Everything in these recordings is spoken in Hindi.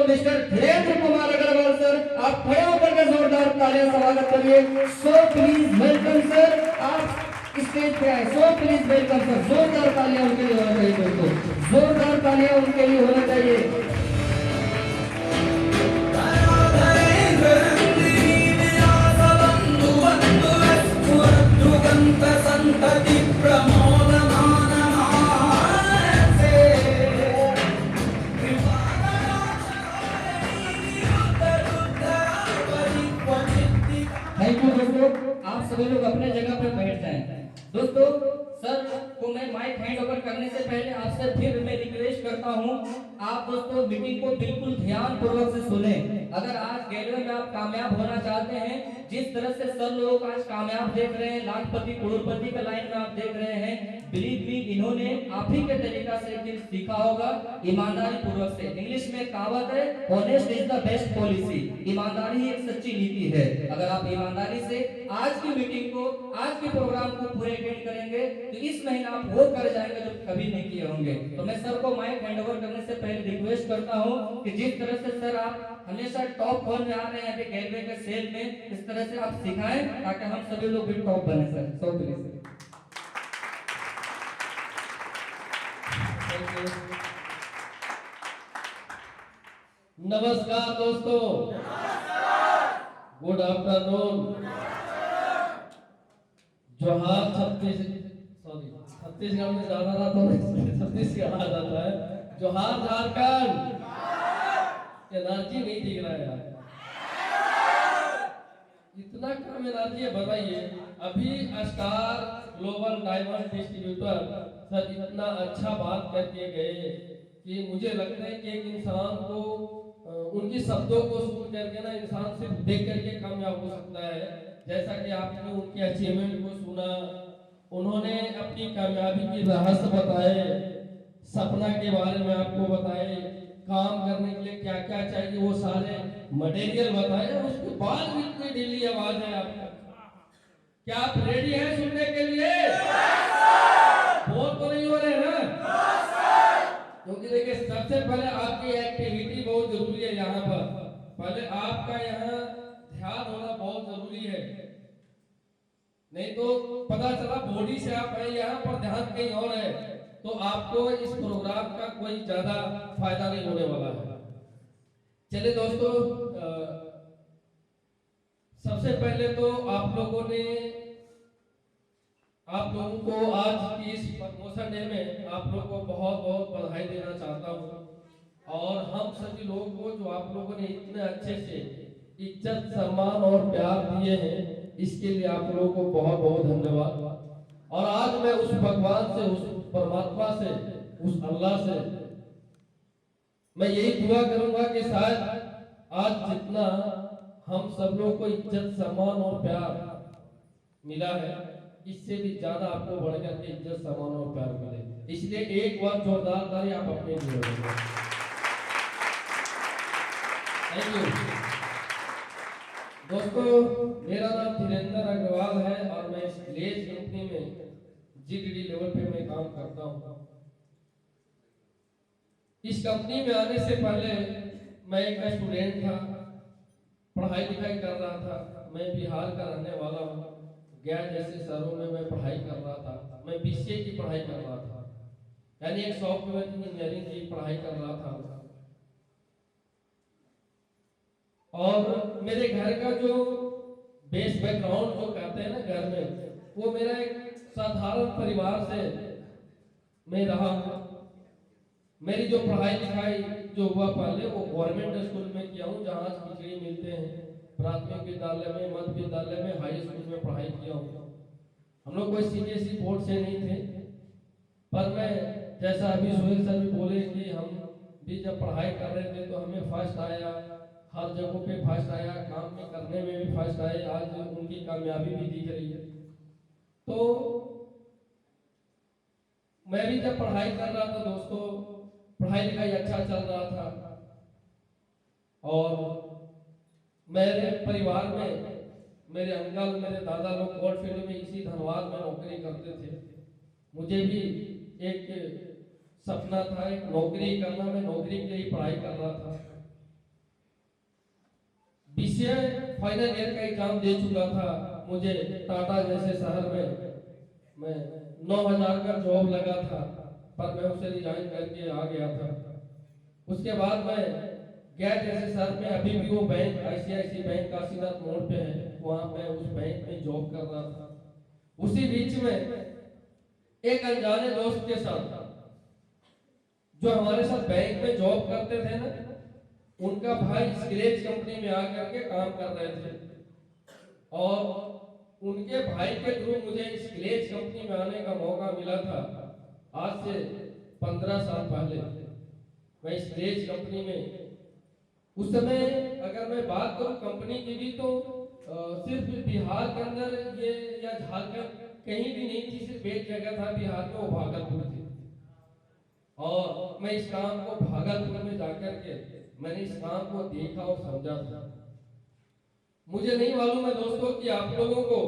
दोस्तों मिस्टर धीरेन्द्र कुमार अग्रवाल सर, आप खड़े होकर के जोरदार तालियां स्वागत करिए। सो प्लीज वेलकम सर, आप स्टेज पे आए। सो प्लीज वेलकम सर, जोरदार तालियां उनके लिए होना चाहिए दोस्तों, जोरदार तालियां उनके लिए होना चाहिए। थैंक यू दोस्तों, आप सभी लोग अपने जगह पर बैठ जाएं। दोस्तों सर को मैं माइक हैंड ओवर करने से पहले आपसे फिर मैं रिक्वेस्ट करता हूं, आप दोस्तों मीटिंग को बिल्कुल ध्यान पूर्वक से सुने। अगर आज गैलरी में आप कामयाब होना चाहते हैं, जिस तरह से सर लोग आज कामयाब देख रहे हैं, लाखपति करोड़पति का लाइन में आप देख रहे हैं, बिलीव मी इन्होंने आप ही के तरीका से एक चीज सीखा होगा, ईमानदारी पूर्वक से। इंग्लिश में कहावत है, honest is the best policy. ईमानदारी एक सच्ची नीति है। अगर आप ईमानदारी से आज की मीटिंग को, आज के प्रोग्राम को पूरे अटेंड करेंगे तो इस महीना आप वो कर जाएंगे जो कभी नहीं किए होंगे। तो मैं सर को माइक हैंड ओवर करने से पहले रिक्वेस्ट करता हूं कि जिस तरह से सर आप हमेशा टॉप वन में आ रहे हैं अभी गैलरी के सेल में, इस तरह से आप सिखाएं ताकि हम सभी लोग भी टॉप बने सर। So please. नमस्कार दोस्तों, गुड आफ्टरनून। जोहार छत्तीसगढ़ में ज्यादा था तो छत्तीसगढ़ आ जाता है। जोहार झारखंड। एनर्जी नहीं दिख रहा है यार, इतना कम एनर्जी है, बताइए। अभी star global diamond distributor sir इतना अच्छा बात करके गए कि मुझे लगता है कि एक इंसान को उनकी शब्दों को सुन करके ना इंसान सिर्फ देख करके कामयाब हो सकता है। जैसा कि आपने उनके अचीवमेंट को सुना, उन्होंने अपनी कामयाबी की रहस्य बताए, सपना के बारे में आपको बताए, काम करने के लिए क्या क्या चाहिए वो सारे मटेरियल बताए। उसके बाद भी इतनी ढीली आवाज है आपका। क्या आप रेडी हैं सुनने के लिए? बोल तो नहीं हो रहे ना? क्योंकि देखिए सबसे पहले आपकी एक्टिविटी बहुत जरूरी है। यहाँ पर पहले आपका यहाँ ध्यान होना बहुत जरूरी है, नहीं तो पता चला बॉडी से आप आए यहाँ पर ध्यान कहीं और है तो आपको इस प्रोग्राम का कोई ज्यादा फायदा नहीं होने वाला है। चलिए दोस्तों, सबसे पहले तो आप लोगों को आज की इस प्रमोशन डे में आप लोगों को बहुत बहुत बधाई देना चाहता हूँ। और हम सभी लोगों को जो आप लोगों ने इतने अच्छे से इज्जत सम्मान और प्यार दिए हैं, इसके लिए आप लोगों को बहुत बहुत धन्यवाद। और आज मैं उस भगवान से, उस परमात्मा से, उस अल्लाह से मैं यही दुआ करूंगा कि शायद आज जितना हम सब लोगों को इज्जत सम्मान और प्यार मिला है, इससे भी ज्यादा आपको बढ़कर के इज्जत सम्मान और प्यार मिले। इसलिए एक बार जोरदार ताली आप अपने लिए। थैंक यू दोस्तों, मेरा नाम धीरेन्द्र अग्रवाल है और मैं इस लेज कंपनी में जीडीडी लेवल पे मैं काम करता हूँ। इस कंपनी में आने से पहले मैं एक स्टूडेंट था, पढ़ाई लिखाई कर रहा था। मैं बिहार का रहने वाला हूँ। गया जैसे शहरों में मैं पढ़ाई कर रहा था। मैं बीसीए की पढ़ाई कर रहा था, यानी एक सॉफ्टवेयर इंजीनियरिंग की पढ़ाई कर रहा था। और मेरे घर का जो बेस बैकग्राउंड जो कहते हैं ना घर में, वो मेरा एक साधारण परिवार से मैं रहा हूँ। मेरी जो पढ़ाई लिखाई जो हुआ पहले वो गवर्नमेंट स्कूल में किया हूँ, जहाँ खिचड़ी मिलते हैं। प्राथमिक विद्यालय में, मध्य विद्यालय में, हाई स्कूल में पढ़ाई किया हूँ। हम लोग कोई सीबीएसई बोर्ड से नहीं थे, पर मैं जैसा अभी सुहेल सर भी बोले कि हम भी जब पढ़ाई कर रहे थे तो हमें फर्स्ट आया, हर जगहों पे फर्स्ट आया, काम में करने में भी फर्स्ट आए। आज उनकी कामयाबी भी दिख रही है। तो मैं भी जब पढ़ाई कर रहा था दोस्तों, पढ़ाई लिखाई अच्छा चल रहा था और मेरे परिवार में मेरे अंकल, मेरे दादा लोग गोल्डफील्ड में इसी धनबाद में नौकरी करते थे। मुझे भी एक सपना था एक नौकरी करना, मैं नौकरी के लिए पढ़ाई कर रहा था। बीसीए फाइनल ईयर का एग्जाम दे चुका था। मुझे टाटा जैसे शहर में मैं 9,000 का जॉब लगा था, पर मैं उसे रिजाइन करके आ गया था। उसके बाद मैं गया जैसे शहर में, अभी भी वो बैंक आईसीआईसी बैंक काशीनाथ मोड़ पे है, वहां मैं उस बैंक में जॉब कर रहा था। उसी बीच में एक अनजाने दोस्त के साथ, जो हमारे साथ बैंक में जॉब करते थे ना, उनका भाई स्क्रैच कंपनी में आकर के काम कर रहे थे, और उनके भाई के थ्रू मुझे स्क्रैच कंपनी में आने का मौका मिला था। आज से 15 साल पहले मैं स्क्रैच कंपनी में, उस समय अगर मैं बात करूं कंपनी की भी, तो सिर्फ बिहार के अंदर ये या झारखंड कहीं भी नहीं थी, सिर्फ एक जगह था बिहार में, वो भागलपुर थी। और मैं इस काम को भागलपुर में जाकर के मैंने इस काम को देखा और समझा था। मुझे नहीं मालूम है दोस्तों कि आप लोगों को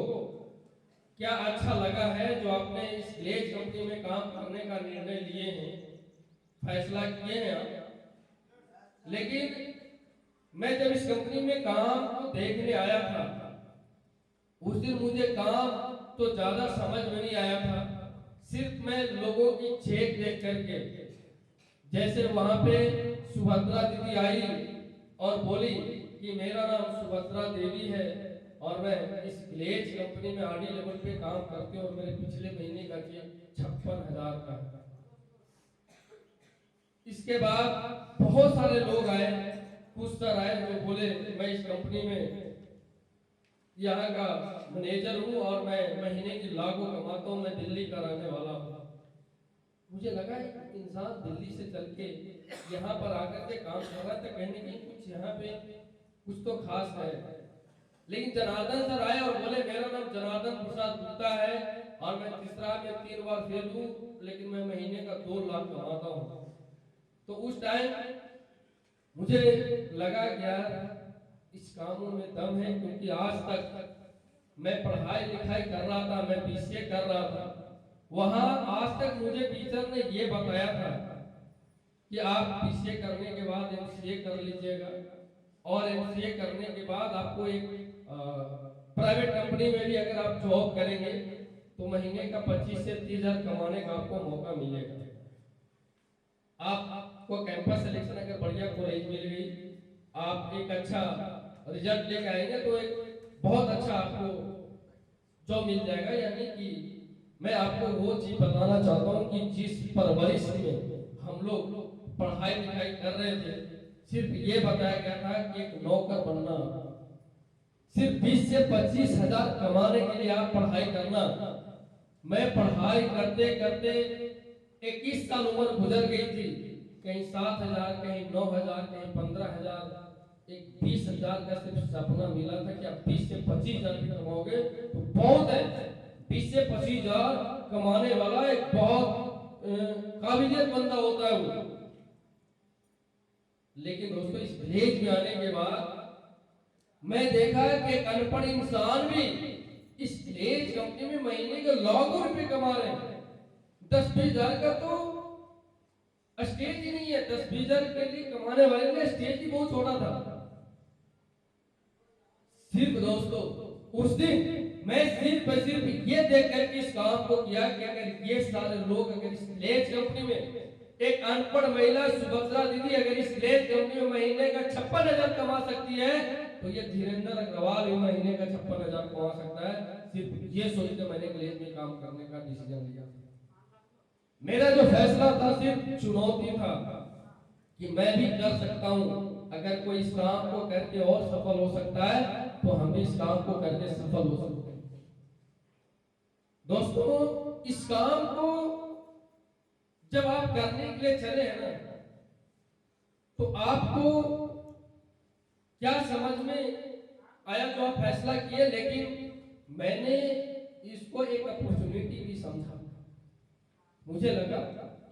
क्या अच्छा लगा है जो आपने इस स्क्रैच कंपनी में काम करने का निर्णय लिए हैं, फैसला किए हैं आप। लेकिन मैं जब इस कंपनी में काम को देखने आया था, उस दिन मुझे काम तो ज्यादा समझ में नहीं आया था। सिर्फ मैं लोगों की चेक देख करके, जैसे वहां पे सुभद्रा दीदी आई और बोली कि मेरा नाम सुभद्रा देवी है और मैं इस ग्लेज कंपनी में आरडी लेवल पे काम करती हूँ और मेरे पिछले महीने का चेक 56,000 का है। इसके बाद बहुत सारे लोग आए, कुछ सर आए जो बोले मैं इस कंपनी में यहाँ का मैनेजर हूँ और मैं महीने की लाखों कमाता हूँ, मैं दिल्ली का रहने वाला हूँ। मुझे लगा इंसान दिल्ली से चल के यहाँ पर आकर के काम कर रहा था, कहीं ना कहीं कुछ यहाँ पे कुछ तो खास है। लेकिन जनार्दन सर आए और बोले मेरा नाम जनार्दन प्रसाद गुप्ता है और मैं तीसरा में 3 बार फेल हूँ, लेकिन मैं महीने का 2 लाख कमाता हूँ। तो उस टाइम मुझे लगा यार इस कामों में दम है, क्योंकि आज तक मैं पढ़ाई लिखाई कर रहा था, मैं बीसीए कर रहा था, वहां आज तक मुझे टीचर ने ये बताया था कि आप बीसीए करने के बाद एमसीए कर लीजिएगा और एमसीए करने के बाद आपको एक प्राइवेट कंपनी में भी अगर आप जॉब करेंगे तो महीने का 25 से 30,000 कमाने का आपको मौका मिलेगा। आपको कैंपस सिलेक्शन अगर बढ़िया कॉलेज मिल गई, आप एक अच्छा रिजल्ट लेके आएंगे तो एक बहुत अच्छा आपको जॉब मिल जाएगा। यानी कि मैं आपको वो चीज बताना चाहता हूँ कि जिस परवरिश में हम लोग पढ़ाई लिखाई कर रहे थे, सिर्फ ये बताया गया था कि एक नौकर बनना, सिर्फ 20 से 25,000 कमाने के लिए आप पढ़ाई करना। मैं पढ़ाई करते करते 21 साल उम्र गुजर गई थी, कहीं 7,000, कहीं 9,000, कहीं 15,000, एक 20,000 का सिर्फ सपना मिला था कि आप 20 से 25,000 भी कमाओगे तो बहुत है। 20 से 25,000 कमाने वाला एक बहुत काबिलियत बंदा होता है वो। लेकिन दोस्तों इस विलेज में आने के बाद मैं देखा कि एक अनपढ़ इंसान भी इस विलेज कंपनी में महीने के लाखों रुपए कमा रहे हैं। 10-20,000 का तो स्टेज ही नहीं है, 10-20,000 के लिए कमाने वाले का स्टेज ही बहुत छोटा था। सिर्फ दोस्तों उस दिन मैं सिर्फ ये देख करके इस काम को किया कि अगर ये सारे लोग अगर इस विलेज कंपनी में, एक अनपढ़ महिला सुभद्रा दीदी अगर इस विलेज कंपनी में महीने का 56,000 कमा सकती है, तो ये धीरेन्द्र अग्रवाल भी महीने का 56,000 कमा सकता है। सिर्फ ये सोच के मैंने विलेज में काम करने का डिसीजन लिया। मेरा जो फैसला था सिर्फ चुनौती था कि मैं भी कर सकता हूं। अगर कोई इस काम को करके और सफल हो सकता है तो हम भी इस काम को करके सफल हो सकते हैं। दोस्तों इस काम को जब आप करने के लिए चले हैं ना, तो आपको क्या समझ में आया जो आप फैसला किए, लेकिन मैंने इसको एक अपॉर्चुनिटी भी समझा। मुझे लगा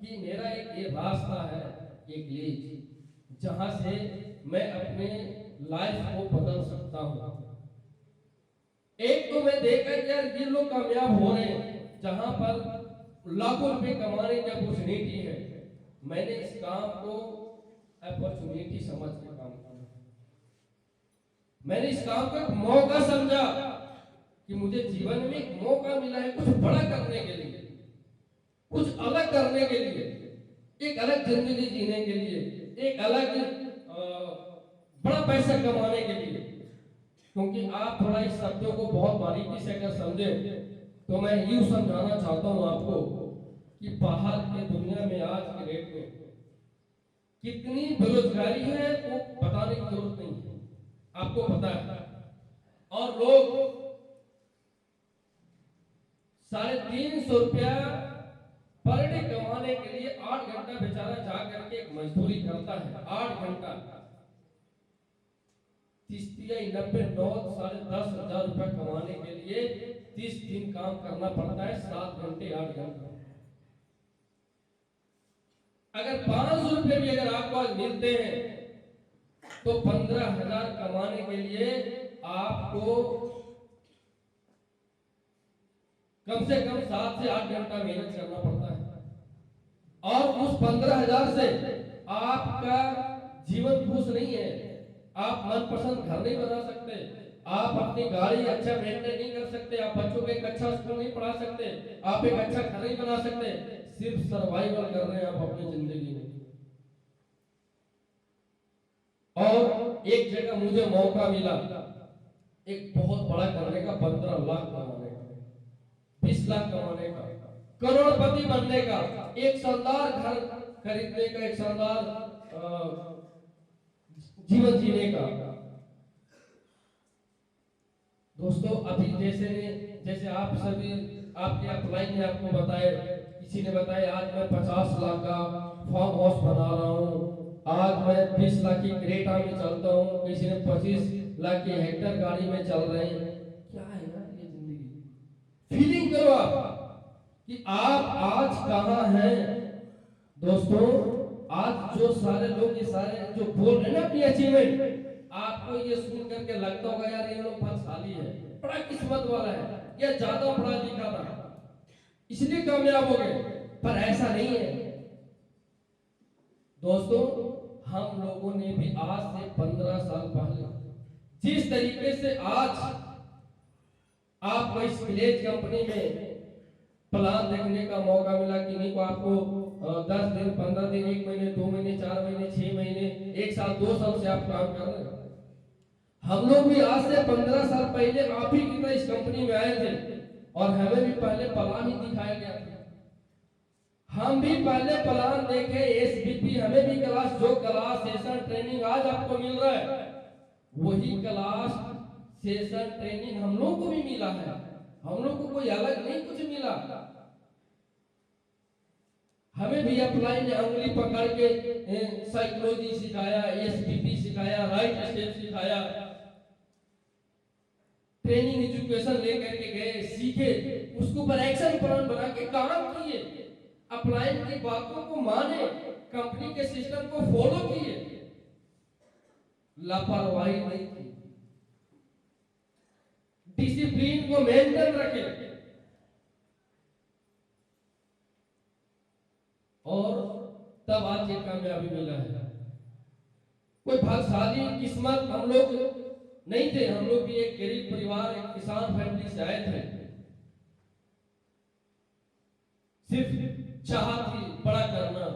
कि मेरा एक ये रास्ता है, एक लीज, जहां से मैं अपने लाइफ को बदल सकता हूं। एक तो मैं देखा कि यार ये लोग कामयाब हो रहे हैं, जहां पर लाखों रुपए कमाने की अपॉर्चुनिटी है। मैंने इस काम को अपॉर्चुनिटी समझ के काम किया। मैंने इस काम को एक मौका समझा कि मुझे जीवन में एक मौका मिला है कुछ बड़ा करने के लिए, कुछ अलग करने के लिए, एक अलग जिंदगी जीने के लिए, एक अलग बड़ा पैसा कमाने के लिए। क्योंकि आप थोड़ा इस शब्दों को बहुत बारीकी से अगर समझे तो मैं यूं समझाना चाहता हूं आपको कि बाहर के दुनिया में आज के डेट में कितनी बेरोजगारी है वो बताने की जरूरत नहीं है, आपको पता है। और लोग 350 रुपया पर डे कमाने के लिए 8 घंटा बेचारा जा करके एक मजदूरी करता है। 8 घंटा 90 9 10,500 रुपया कमाने के लिए 30 दिन काम करना पड़ता है, 7 घंटे 8 घंटा। अगर 500 रुपये भी अगर आपको आज मिलते हैं तो 15,000 कमाने के लिए आपको कम से कम 7 से 8 घंटा मेहनत करना पड़ता है। और उस 15,000 से आपका जीवन खुश नहीं है, आप मनपसंद घर नहीं बना सकते, आप अपनी गाड़ी अच्छा मेंटेन नहीं कर सकते, आप बच्चों को एक अच्छा स्कूल नहीं पढ़ा सकते, आप एक अच्छा घर नहीं बना सकते, सिर्फ सर्वाइवल कर रहे हैं आप अपनी जिंदगी में। और एक जगह मुझे मौका मिला एक बहुत बड़ा करने का, 15 लाख कमाने का, 20 लाख कमाने का, करोड़पति बनने का, एक शानदार घर खरीदने का, एक शानदार जीवन जीने का। दोस्तों अभी जैसे आप सभी आपके अप्लाई ने आपको बताया, किसी ने बताया आज मैं 50 लाख का फार्म हाउस बना रहा हूँ, आज मैं 20 लाख की क्रेटा में चलता हूँ, किसी ने 25 लाख की हेक्टर गाड़ी में चल रहे हैं। क्या है ना ये जिंदगी। फीलिंग करो आप कि आप आज कहाँ हैं। दोस्तों आज जो सारे लोग ये सारे जो बोल रहे हैं ना अपनी अचीवमेंट, आपको ये सुन करके लगता होगा यार ये लोग भाग्यशाली है, बड़ा किस्मत वाला है, या ज्यादा पढ़ा लिखा था इसलिए कामयाब हो गए, पर ऐसा नहीं है। दोस्तों हम लोगों ने भी आज से 15 साल पहले जिस तरीके से आज आपको इस विलेज कंपनी में प्लान देखने का मौका मिला कि नहीं को आपको 10 दिन 15 दिन 1 महीने 2 महीने 4 महीने 6 महीने 1 साल 2 साल से आप काम कर रहे हैं। हम लोग भी आज से 15 साल पहले आप ही की तरह इस कंपनी में आए थे और हमें भी पहले प्लान ही दिखाया गया था। हम भी पहले प्लान देखे, एसबीपी हमें भी क्लास, जो क्लास सेशन ट्रेनिंग आज आपको मिल रहा है वही क्लास सेशन ट्रेनिंग हम लोग को भी मिला है। हम लोग को कोई अलग नहीं कुछ मिला। हमें भी अप्लाई ने उंगली पकड़ के साइकोलॉजी सिखाया, एसबीपी सिखाया, राइट स्टेप सिखाया, ट्रेनिंग एजुकेशन लेकर के गए, सीखे, उसके ऊपर एक्शन प्लान बना के काम किए, अप्लाई की बातों को माने, कंपनी के सिस्टम को फॉलो किए, लापरवाही नहीं की, डिसिप्लिन को मेंटेन रखे और तब आज ये कामयाबी मिला है। कोई भाग्यशाली किस्मत हम लोग नहीं थे, हम लोग भी एक गरीब परिवार, एक किसान फैमिली से आए थे। सिर्फ चाह थी बड़ा करना,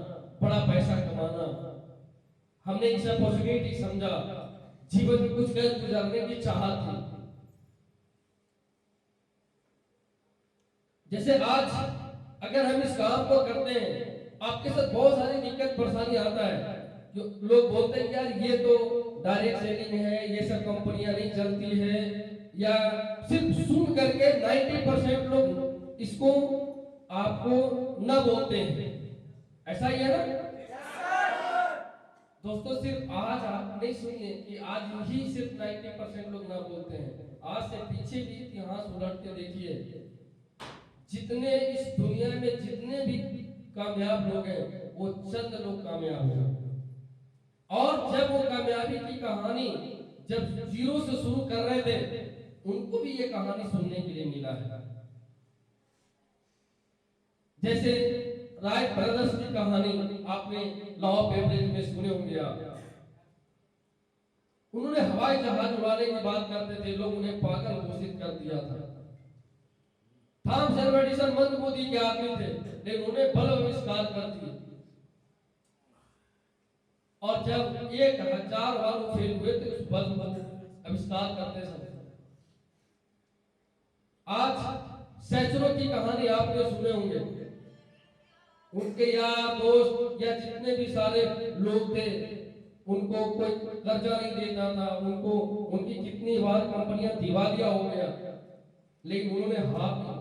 बड़ा पैसा कमाना। हमने इस अपॉर्चुनिटी समझा, जीवन में कुछ कर गुजारने की चाह थी। जैसे आज अगर हम इस काम को करते हैं, आपके साथ बहुत सारी दिक्कत परेशानी आता है। जो लोग बोलते हैं यार ये तो डायरेक्ट सेलिंग है, ये सब कंपनियां नहीं चलती है, या सिर्फ सुन करके 90% लोग इसको आपको न बोलते हैं। ऐसा ही है ना दोस्तों? सिर्फ आज आप नहीं सुनिए कि आज ही सिर्फ 90% लोग ना बोलते हैं। आज से पीछे भी इतिहास उलट के देखिए, जितने इस दुनिया में जितने भी कामयाब लोग हैं वो चंद लोग कामयाब हुए। और जब वो कामयाबी की कहानी जब जीरो से शुरू कर रहे थे, उनको भी ये कहानी सुनने के लिए मिला है। जैसे राइट ब्रदर्स की कहानी आपने लॉ ऑफ एवरेज में सुने होंगे आप। उन्होंने हवाई जहाज उड़ाने की बात करते थे, लोग उन्हें पागल घोषित कर दिया था। थॉमस एल्वा एडिसन मंदबुद्धि के आदमी थे, लेकिन उन्हें बल्ब आविष्कार कर दिए। और जब 1000 बार वो फेल हुए थे उस बल्ब को आविष्कार करते समय। आज सैकड़ों की कहानी आपने सुने होंगे, उनके यार दोस्त या जितने भी सारे लोग थे, उनको कोई कर्जा नहीं देता था, उनको उनकी कितनी बार कंपनियां दिवालिया हो गया, लेकिन उन्होंने हार नहीं,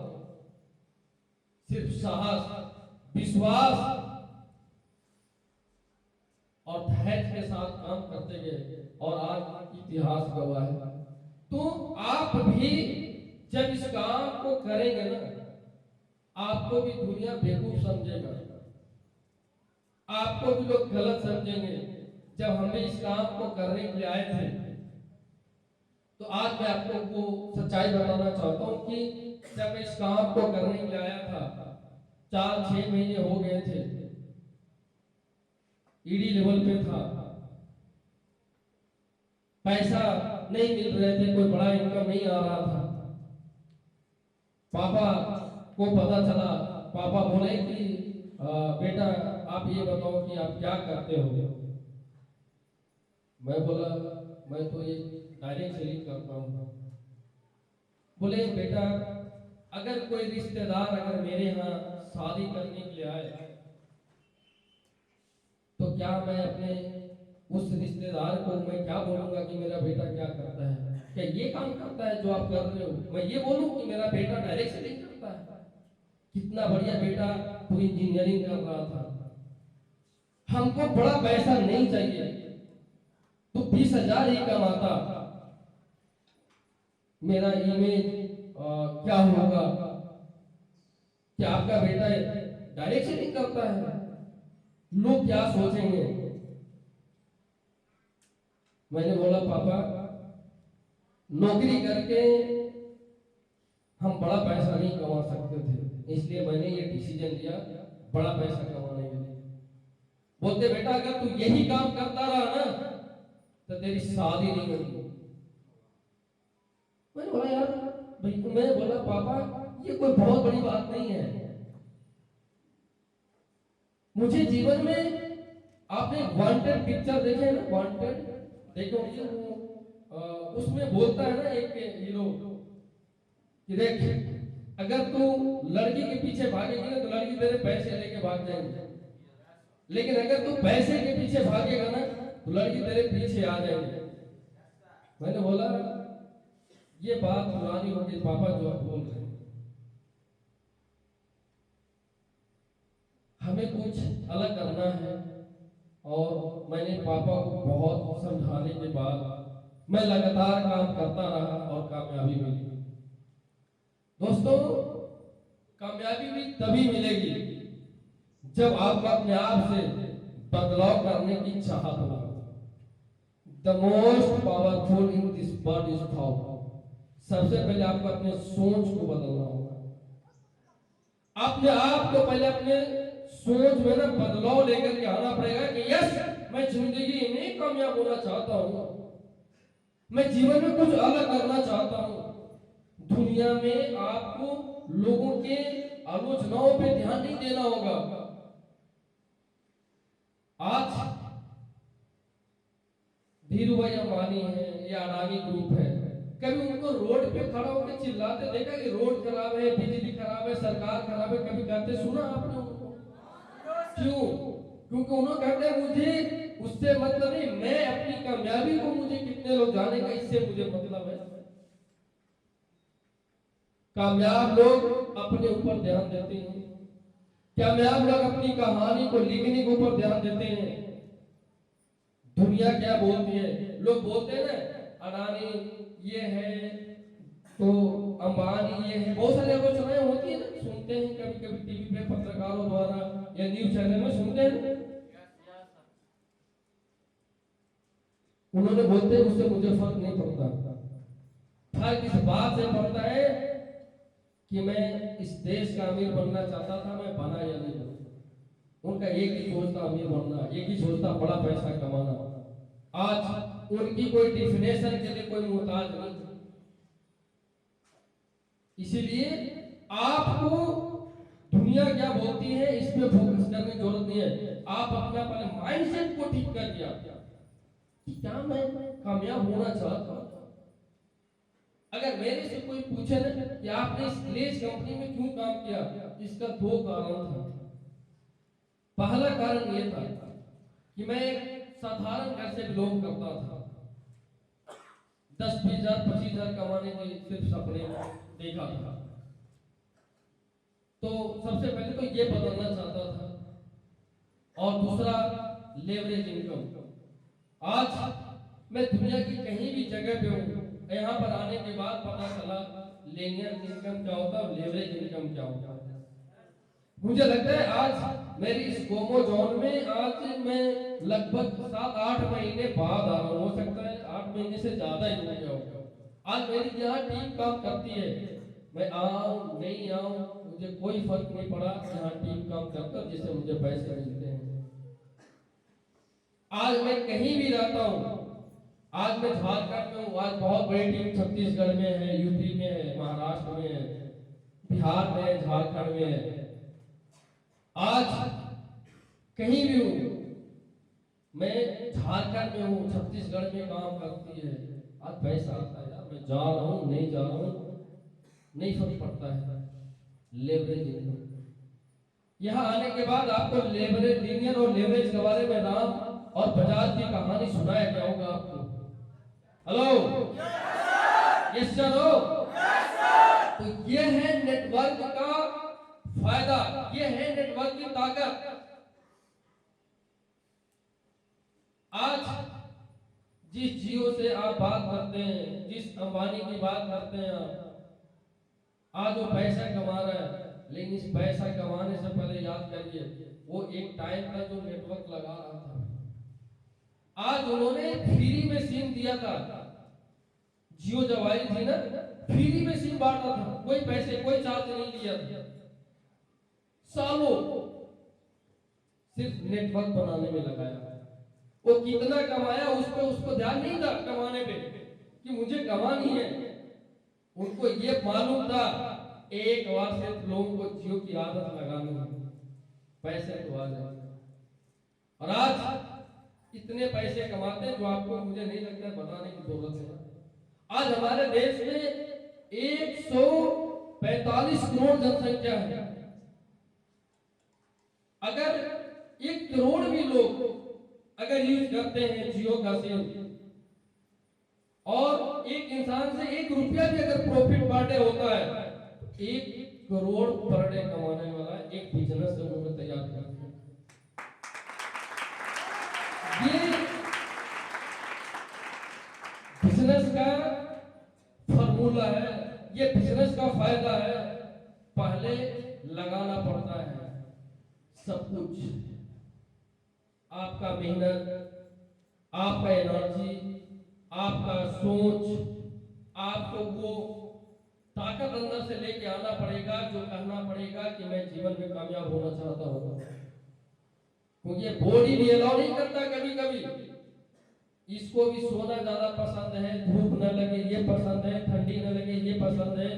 सिर्फ साहस, विश्वास और धैर्य के साथ काम करते गए और आज इतिहास गवाह है। तो आप भी जब इस काम को करेंगे ना, आपको भी दुनिया बेवकूफ समझेगा, आपको भी लोग गलत समझेंगे। जब हम भी इस काम को करने के लिए आए थे, तो आज मैं आपको वो सच्चाई बताना चाहता हूँ कि जब मैं इस काम को करने के लिए आया था, 4-6 महीने हो गए थे, ईडी लेवल पे था, पैसा नहीं मिल रहे थे, कोई बड़ा इनकम नहीं आ रहा था। पापा को पता चला, पापा बोले कि बेटा आप ये बताओ कि आप क्या करते हो। मैं बोला मैं तो ये डायरेक्ट सेलिंग करता हूँ। बोले बेटा अगर कोई रिश्तेदार अगर मेरे यहाँ शादी करने के लिए आए, तो क्या मैं अपने उस रिश्तेदार को मैं क्या बोलूंगा कि मेरा बेटा क्या करता है, क्या ये काम करता है जो आप कर रहे हो? मैं ये बोलूं कि मेरा बेटा डायरेक्ट सेलिंग करता है, कितना बढ़िया बेटा तू इंजीनियरिंग कर रहा था, हमको बड़ा पैसा नहीं चाहिए, तो 20,000 ही कमाता, मेरा इमेज क्या होगा, क्या आपका बेटा डायरेक्ट सेलिंग करता है, लोग क्या सोचेंगे? मैंने बोला पापा नौकरी करके हम बड़ा पैसा नहीं कमा सकते थे, इसलिए मैंने ये डिसीजन लिया बड़ा पैसा कमाने के लिए। बोलते बेटा अगर तू यही काम करता रहा ना तो तेरी शादी नहीं होगी। मैंने बोला यार भाई, मैं बोला पापा ये कोई बहुत बड़ी बात नहीं है, मुझे जीवन में आपने वांटेड पिक्चर देखे है ना, वांटेड देखो उसमें बोलता है ना एक हीरो कि देख अगर तू लड़की के पीछे भागेगी ना तो लड़की तेरे पैसे लेके भाग जाएंगे, लेकिन अगर तू पैसे के पीछे भागेगा ना तो लड़की तेरे पीछे आ जाएंगे। मैंने बोला ये बात पुरानी हो गई पापा जो आप बोल रहे हैं, हमें कुछ अलग करना है। और मैंने पापा को बहुत समझाने के बाद मैं लगातार काम करता रहा और कामयाबी मिली। दोस्तों कामयाबी भी तभी मिलेगी जब आप अपने आप से बदलाव करने की चाहत होगा। The most powerful in this world is thought. सबसे पहले आपको अपने सोच को बदलना होगा, अपने आप को पहले अपने सोच में ना बदलाव लेकर के आना पड़ेगा कि यस मैं जिंदगी में कामयाब होना चाहता हूँ, मैं जीवन में कुछ अलग करना चाहता हूँ। दुनिया में आपको लोगों के आलोचनाओं पे ध्यान नहीं देना होगा। आज धीरू भाई अंबानी है या अडानी ग्रुप है, कभी उनको रोड पे खड़ा होकर चिल्लाते देखा कि रोड खराब है, बिजली खराब है, सरकार खराब है? कभी कहते सुना आपने उनको? क्यों? क्योंकि उन्होंने कहते हैं मुझे उससे मतलब नहीं, मैं अपनी कामयाबी को मुझे कितने लोग जानेगा इससे मुझे मतलब है। कामयाब लोग अपने ऊपर ध्यान देते हैं, कामयाब लोग अपनी कहानी को लिखने के ऊपर ध्यान देते हैं। दुनिया क्या बोलती है? लोग बोलते हैं ना अडानी ये है तो अंबानी ये है, बहुत सारी आलोचनाएं होती है ना, सुनते हैं कभी कभी टीवी पे पत्रकारों द्वारा या न्यूज चैनल में सुनते हैं। उन्होंने बोलते हैं उससे मुझे फर्क नहीं पड़ता, फर्क इस बात से पड़ता है कि मैं इस देश का अमीर बनना चाहता था, मैं बना या नहीं बना। उनका एक ही सोचता अमीर बनना, एक ही सोचता बड़ा पैसा कमाना। आज उनकी कोई डिफिनेशन के लिए कोई मोहताज नहीं। इसीलिए आपको दुनिया क्या बोलती है इस पे फोकस करने की जरूरत नहीं है। आप अपना पहले माइंडसेट को ठीक कर दिया कि क्या मैं कामयाब होना चाहता हूं। अगर मेरे से कोई पूछे ना कि आपने इस ग्लेज कंपनी में क्यों काम किया, इसका दो कारण था। पहला कारण यह था कि मैं एक साधारण घर से बिलोंग करता था। 10-20 हजार 25 हजार कमाने के सिर्फ सपने देखा था। तो सबसे पहले तो ये बदलना चाहता था। और दूसरा लेवरेज इनकम। आज मैं दुनिया की कहीं भी जगह पे हूँ, यहाँ पर आने के बाद पता चला लीनियर इनकम क्या होता है, लेवरेज इनकम क्या होता है। मुझे लगता है आज मेरी इस गोमो जोन में आज मैं लगभग 7-8 महीने बाद आ रहा हूँ। हो सकता है 8 महीने से ज्यादा ही हो गया होगा। आज मेरी यहाँ टीम काम करती है। मैं आऊं नहीं आऊं मुझे कोई फर्क नहीं पड़ा। यहाँ टीम काम करकर जिससे मुझे पैसे मिलते हैं। आज मैं कहीं भी रहता हूँ, आज मैं झारखंड में हूँ, आज बहुत बड़ी टीम छत्तीसगढ़ में है, यूपी में है, महाराष्ट्र में है, बिहार में है, झारखंड में है। आज कहीं भी हूँ, मैं झारखंड में हूँ, छत्तीसगढ़ में काम करती है। आज पैसा आता है यार, मैं जा रहा हूँ नहीं जा रहा हूँ नहीं फर्क पड़ता है। Leverage income. यहाँ आने के बाद आपको लेवरेज लीनियर और लेवरेज के बारे में राम और बजाज की कहानी सुनाया गया होगा आपको। हेलो यस सर हो। तो ये है नेटवर्क का फायदा, ये है नेटवर्क की ताकत। आज जिस जियो से आप बात करते हैं, जिस अंबानी की बात करते हैं आप, आज वो पैसा कमा रहा है। लेकिन इस पैसा कमाने से पहले याद करिए वो एक टाइम का जो नेटवर्क लगा रहा था। आज उन्होंने फ्री में सिम दिया था। जियो जब आई थी ना, फ्री में सिम बांटा था, कोई पैसे कोई चार्ज नहीं लिया था। सालों सिर्फ नेटवर्क बनाने में लगाया। वो कितना कमाया उस पे उसको ध्यान नहीं था कमाने पे कि मुझे कमानी है। उनको ये मालूम था एक बार सिर्फ लोगों को जियो की आदत लगानी है, पैसे तो आ जाए। और आज इतने पैसे कमाते हैं जो आपको मुझे नहीं लगता बताने की जरूरत है। आज हमारे देश में 145 करोड़ जनसंख्या है। अगर 1 करोड़ भी लोग अगर यूज करते हैं जियो का सिम, और एक इंसान से 1 रुपया भी अगर प्रॉफिट बांटे होता है, 1 करोड़ पर डे कमाने वाला एक बिजनेस उन्होंने तैयार कर दिया। ये बिजनेस का फॉर्मूला है, ये बिजनेस का फायदा है। पहले लगाना पड़ता है सब कुछ, आपका मेहनत, आपका एनर्जी, आपका सोच, आपको वो ताकत अंदर से लेके आना पड़ेगा जो कहना पड़ेगा कि मैं जीवन में कामयाब होना चाहता हूँ। क्योंकि बॉडी भी अलाउ नहीं करता। कभी कभी इसको भी सोना ज्यादा पसंद है, धूप न लगे ये पसंद है, ठंडी न लगे ये पसंद है,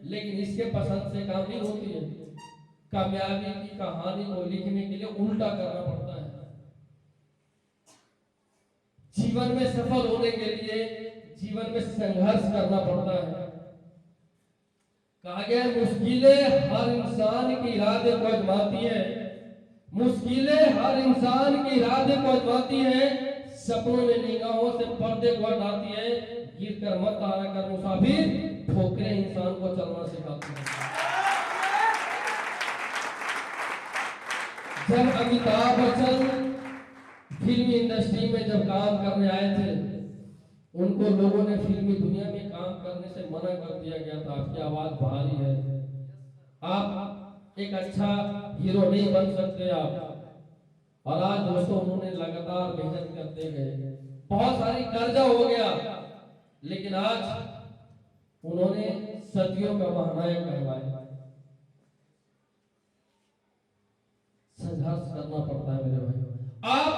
लेकिन इसके पसंद से काम नहीं होती है। कामयाबी की कहानी को लिखने के लिए उल्टा करना पड़ता है। जीवन में सफल होने के लिए जीवन में संघर्ष करना पड़ता है। कहा गया मुश्किलें हर इंसान की इरादे को आजमाती है, मुश्किलें हर इंसान की इरादे को आजमाती है, सपनों में निगाहों से पर्दे को हटाती है, गिर कर मत हारा कर मुसाफिर, ठोकरें इंसान को चलना सिखाती है। जब अमिताभ बच्चन फिल्मी इंडस्ट्री में जब काम करने आए थे, उनको लोगों ने फिल्मी दुनिया में काम करने से मना कर दिया गया था। आपकी आवाज भारी है, आप एक अच्छा हीरो नहीं बन सकते आप। और आज दोस्तों उन्होंने लगातार मेहनत करते गए, बहुत सारी कर्जा हो गया, लेकिन आज उन्होंने सदियों का महानायक कहलाया। संघर्ष करना पड़ता है मेरे भाई। आप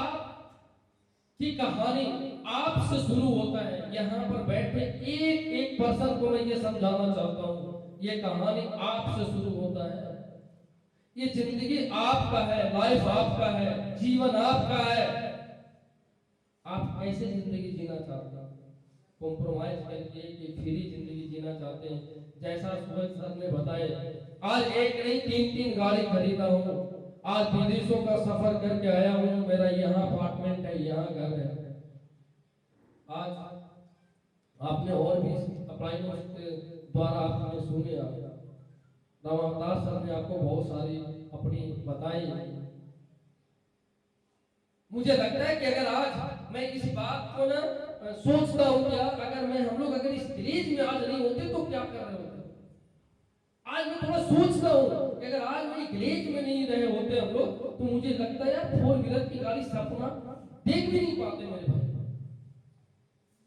कि कहानी आपसे शुरू होता है। यहाँ पर बैठे एक एक पर्सन को मैं ये समझाना चाहता हूँ, ये कहानी आपसे शुरू होता है। ये जिंदगी आपका है, लाइफ आपका है, जीवन आपका है। आप कैसे जिंदगी जीना चाहते हैं? कॉम्प्रोमाइज करके कि फ्री जिंदगी जीना चाहते हैं? जैसा सूरज सर ने बताया, आज एक नहीं 3-3 गाड़ी खरीदा हूँ, आज विदेशों का सफर करके आया हूँ, मेरा यहाँ अपार्टमेंट है, यहाँ घर है। आज आपने और भी अप्लाई के द्वारा आपने सुने, रामावतार सर ने आपको बहुत सारी अपनी बताई। मुझे लगता है कि अगर आज मैं इस बात को ना सोचता हूँ कि यार अगर हम लोग अगर इस ग्लेज में आज नहीं होते तो क्या कर रहे होते। आज मैं थोड़ा सोचता हूँ कि अगर आज मैं ग्लेज में नहीं रहे होते हम लोग, तो मुझे लगता है यार 4 व्हीलर की गाड़ी सपना देख भी नहीं पाते मेरे भाई।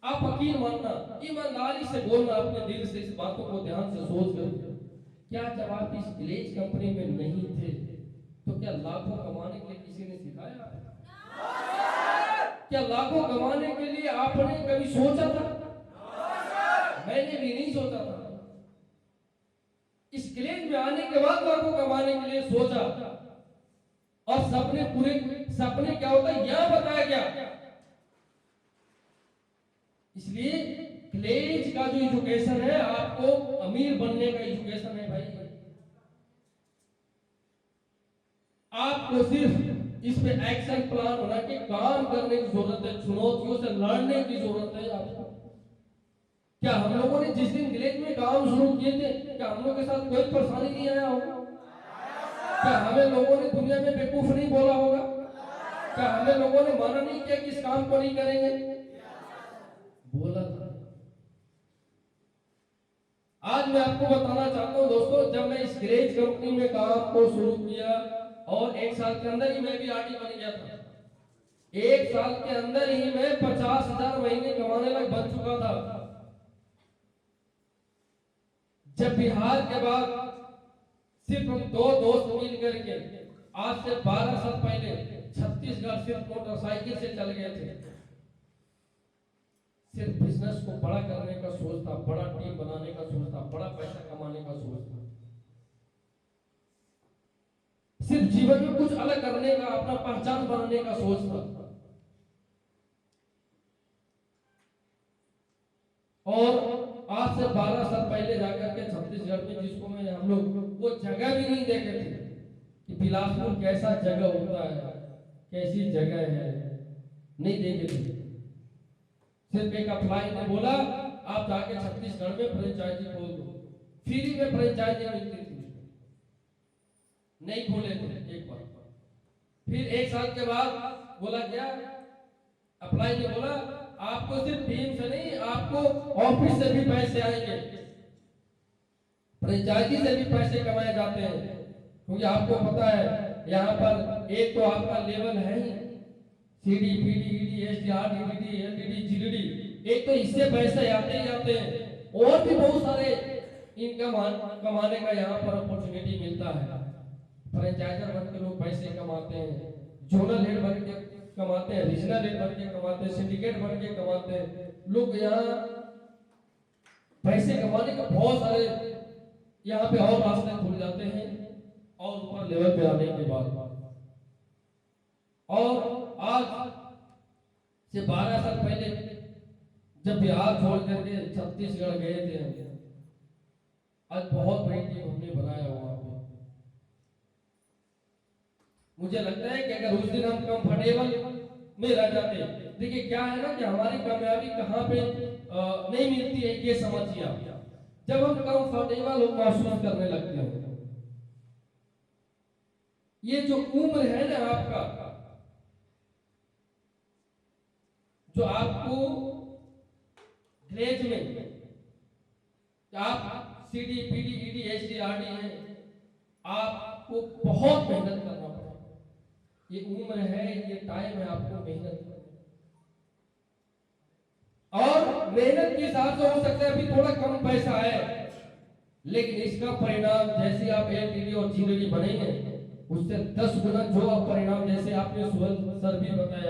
आप यकीन मानना, ईमानदारी से बोलना अपने दिल से, इस बातों को ध्यान से सोच कर, क्या जब आप इस ग्लेज कंपनी में नहीं थे तो क्या लाखों कमाने के लिए किसी ने सिखाया? क्या लाखों कमाने के लिए आपने कभी सोचा था? मैंने भी नहीं सोचा था। इस ग्लेज में आने के बाद लाखों कमाने के लिए सोचा, और सपने पूरे, सपने क्या होता है यह बताया गया। इसलिए ग्लेज का जो एजुकेशन है, आपको अमीर बनने का एजुकेशन है भाई। आपको सिर्फ इस पे एक्शन प्लान बना के काम करने की जरूरत है, चुनौतियों से लड़ने की जरूरत है आपको। क्या हम लोगों ने जिस दिन ग्लेज में काम शुरू किए थे, क्या हम लोग के साथ कोई परेशानी नहीं आया होगा? क्या हमें लोगों ने दुनिया में बेवकूफ नहीं बोला होगा? क्या हमें लोगों ने माना नहीं किया कि इस काम को नहीं करेंगे? बोला था। आज मैं आपको बताना चाहता हूं दोस्तों, जब मैं इस ग्लेज कंपनी में काम को शुरू किया और 1 साल के अंदर ही मैं भी आरडी बन गया था। 1 साल के अंदर ही मैं 50,000 महीने कमाने लग बन चुका था। जब बिहार के बाद सिर्फ हम 2 दोस्त मिल करके आज से 12 साल पहले छत्तीसगढ़ सिर्फ मोटरसाइकिल से चल गए थे। सिर्फ बिजनेस को बड़ा करने का सोच था, बड़ा टीम बनाने का सोच था, बड़ा पैसा कमाने का सोच था, सिर्फ जीवन में कुछ अलग करने का, अपना पहचान बनाने का सोच था। और आज से 12 साल पहले जाकर के छत्तीसगढ़ में, जिसको मैं हम लोग वो जगह भी नहीं देखे थे कि बिलासपुर कैसा जगह होता है, कैसी जगह है, नहीं देखे थे। सिर्फ एक अप्लाई ने बोला आप जाके छत्तीसगढ़ में फ्रेंचाइजी खोल दो, फ्री में फ्रेंचाइजी मिलती थी, नहीं खोले थे एक बार। फिर 1 साल के बाद बोला क्या, अप्लाई ने बोला आपको सिर्फ टीम से नहीं, आपको ऑफिस से भी पैसे आएंगे, फ्रेंचाइजी से भी पैसे कमाए जाते हैं। क्योंकि आपको पता है यहाँ पर एक तो आपका लेवल है ही CD, PD, ED, SD, RD, DD, LDD, GDD, एक तो इससे पैसे आते ही आते हैं, और भी बहुत सारे इनकम कमाने का यहाँ पर अपॉर्चुनिटी मिलता है। फ्रेंचाइजर बन के लोग पैसे कमाते हैं, जोनल हेड बन के कमाते हैं, रीजनल हेड बन के कमाते हैं, सिंडिकेट बन के कमाते हैं। लोग यहाँ पैसे कमाने के बहुत सारे यहाँ पे और रास्ते खुल जाते हैं, और ऊपर लेवल पे आने के बाद। और आज से 12 साल पहले जब बिहार छोड़ करके छत्तीसगढ़ गए थे, आज बहुत बड़ी टीम हमने बनाया हुआ है। मुझे लगता है कि अगर उस दिन हम कंफर्टेबल में रह जाते, देखिए क्या है ना कि हमारी कामयाबी कहाँ पे नहीं मिलती है, ये समझिए आप। जब हम कंफर्टेबल महसूस करने लगते हैं, ये जो उम्र है ना आपका, जो आपको ग्लेज में आप CD, PD, ED, SD, RD है, आपको बहुत मेहनत करना पड़ेगा। ये उम्र है, ये टाइम है, आपको मेहनत करना। और मेहनत के हिसाब से हो सकता है अभी थोड़ा कम पैसा है, लेकिन इसका परिणाम जैसे आप एलडीडी और जीडीडी बनेंगे, उससे 10 गुना जो आप परिणाम, जैसे आपने सूरज सर भी बताया।